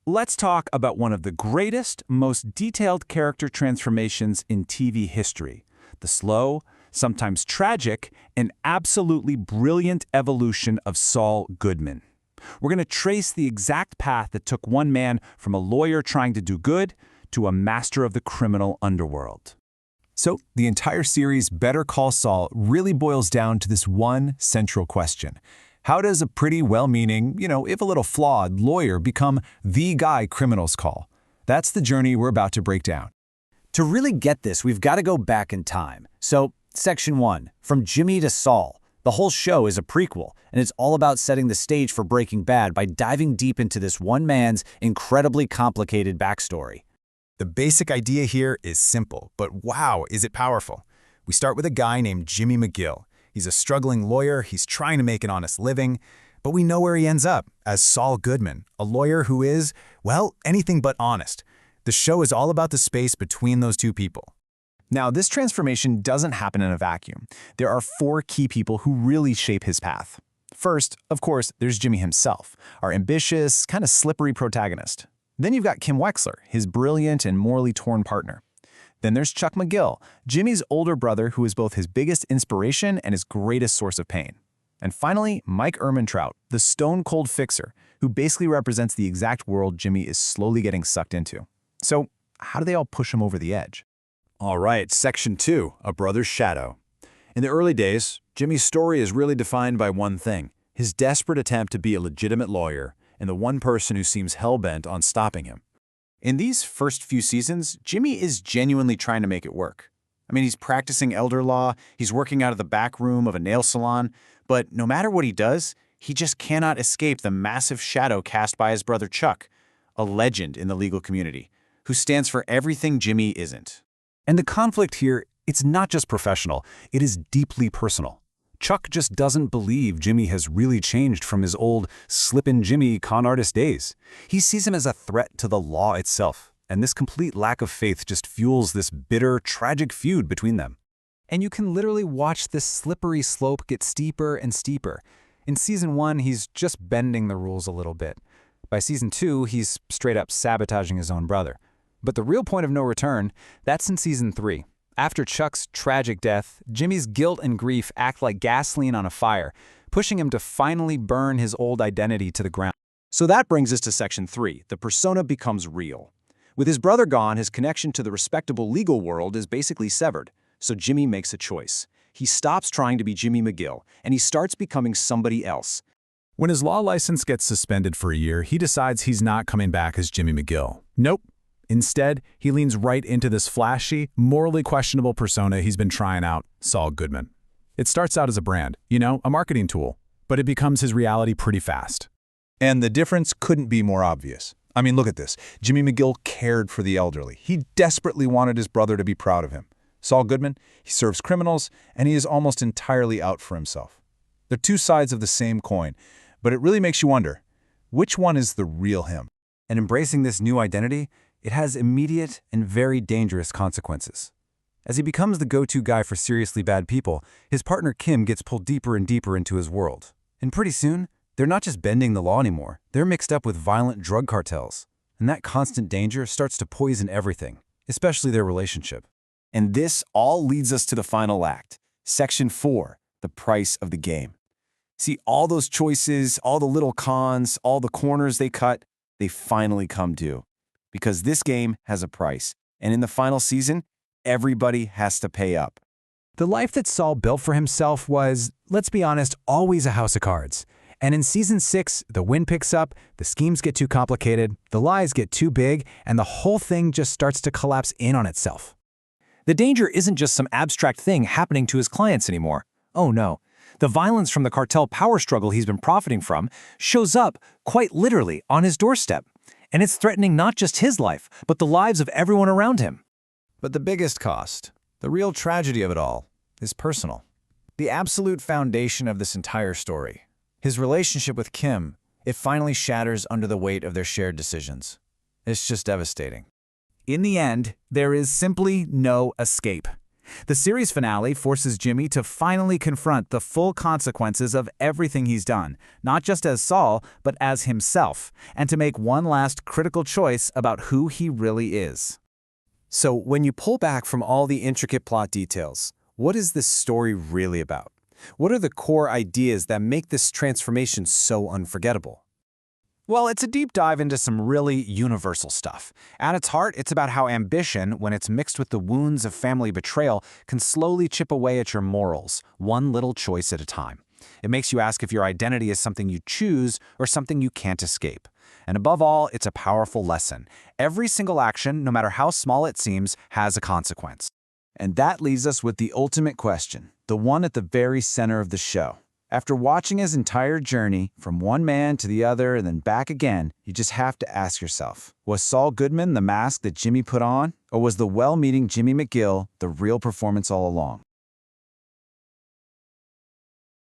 let's talk about one of the greatest, most detailed character transformations in TV history. The slow, sometimes tragic, and absolutely brilliant evolution of Saul Goodman. We're going to trace the exact path that took one man from a lawyer trying to do good to a master of the criminal underworld. So, the entire series Better Call Saul really boils down to this one central question. How does a pretty well-meaning, if a little flawed, lawyer become the guy criminals call? That's the journey we're about to break down. To really get this, we've got to go back in time. So, Section 1, From Jimmy to Saul. The whole show is a prequel, and it's all about setting the stage for Breaking Bad by diving deep into this one man's incredibly complicated backstory. The basic idea here is simple, but wow, is it powerful. We start with a guy named Jimmy McGill. He's a struggling lawyer, he's trying to make an honest living, but we know where he ends up, as Saul Goodman, a lawyer who is, well, anything but honest. The show is all about the space between those two people. Now, this transformation doesn't happen in a vacuum. There are 4 key people who really shape his path. First, of course, there's Jimmy himself, our ambitious, kind of slippery protagonist. Then you've got Kim Wexler, his brilliant and morally torn partner. Then there's Chuck McGill, Jimmy's older brother who is both his biggest inspiration and his greatest source of pain. And finally, Mike Ehrmantraut, the stone-cold fixer, who basically represents the exact world Jimmy is slowly getting sucked into. So, how do they all push him over the edge? All right, Section 2, A Brother's Shadow. In the early days, Jimmy's story is really defined by one thing, his desperate attempt to be a legitimate lawyer and the one person who seems hell-bent on stopping him. In these first few seasons, Jimmy is genuinely trying to make it work. I mean, he's practicing elder law, he's working out of the back room of a nail salon, but no matter what he does, he just cannot escape the massive shadow cast by his brother Chuck, a legend in the legal community, who stands for everything Jimmy isn't. And the conflict here, it's not just professional, it is deeply personal. Chuck just doesn't believe Jimmy has really changed from his old Slippin' Jimmy con artist days. He sees him as a threat to the law itself, and this complete lack of faith just fuels this bitter, tragic feud between them. And you can literally watch this slippery slope get steeper and steeper. In Season 1, he's just bending the rules a little bit. By Season 2, he's straight up sabotaging his own brother. But the real point of no return, that's in Season 3. After Chuck's tragic death, Jimmy's guilt and grief act like gasoline on a fire, pushing him to finally burn his old identity to the ground. So that brings us to Section 3, the persona becomes real. With his brother gone, his connection to the respectable legal world is basically severed. So Jimmy makes a choice. He stops trying to be Jimmy McGill, and he starts becoming somebody else. When his law license gets suspended for a year, he decides he's not coming back as Jimmy McGill. Nope. Instead, he leans right into this flashy, morally questionable persona he's been trying out, Saul Goodman. It starts out as a brand, a marketing tool, but it becomes his reality pretty fast. And the difference couldn't be more obvious. I mean, look at this. Jimmy McGill cared for the elderly. He desperately wanted his brother to be proud of him. Saul Goodman, he serves criminals, and he is almost entirely out for himself. They're 2 sides of the same coin, but it really makes you wonder, which one is the real him? And embracing this new identity, it has immediate and very dangerous consequences. As he becomes the go-to guy for seriously bad people, his partner Kim gets pulled deeper and deeper into his world. And pretty soon, they're not just bending the law anymore, they're mixed up with violent drug cartels. And that constant danger starts to poison everything, especially their relationship. And this all leads us to the final act, Section 4, the price of the game. See, all those choices, all the little cons, all the corners they cut, they finally come due. Because this game has a price, and in the final season, everybody has to pay up. The life that Saul built for himself was, let's be honest, always a house of cards. And in Season 6, the wind picks up, the schemes get too complicated, the lies get too big, and the whole thing just starts to collapse in on itself. The danger isn't just some abstract thing happening to his clients anymore. Oh no. The violence from the cartel power struggle he's been profiting from shows up, quite literally, on his doorstep. And it's threatening not just his life, but the lives of everyone around him. But the biggest cost, the real tragedy of it all, is personal. The absolute foundation of this entire story. His relationship with Kim, it finally shatters under the weight of their shared decisions. It's just devastating. In the end, there is simply no escape. The series finale forces Jimmy to finally confront the full consequences of everything he's done, not just as Saul, but as himself, and to make one last critical choice about who he really is. So, when you pull back from all the intricate plot details, what is this story really about? What are the core ideas that make this transformation so unforgettable? Well, it's a deep dive into some really universal stuff. At its heart, it's about how ambition, when it's mixed with the wounds of family betrayal, can slowly chip away at your morals, one little choice at a time. It makes you ask if your identity is something you choose or something you can't escape. And above all, it's a powerful lesson. Every single action, no matter how small it seems, has a consequence. And that leaves us with the ultimate question, the one at the very center of the show. After watching his entire journey, from one man to the other and then back again, you just have to ask yourself, was Saul Goodman the mask that Jimmy put on? Or was the well-meaning Jimmy McGill the real performance all along?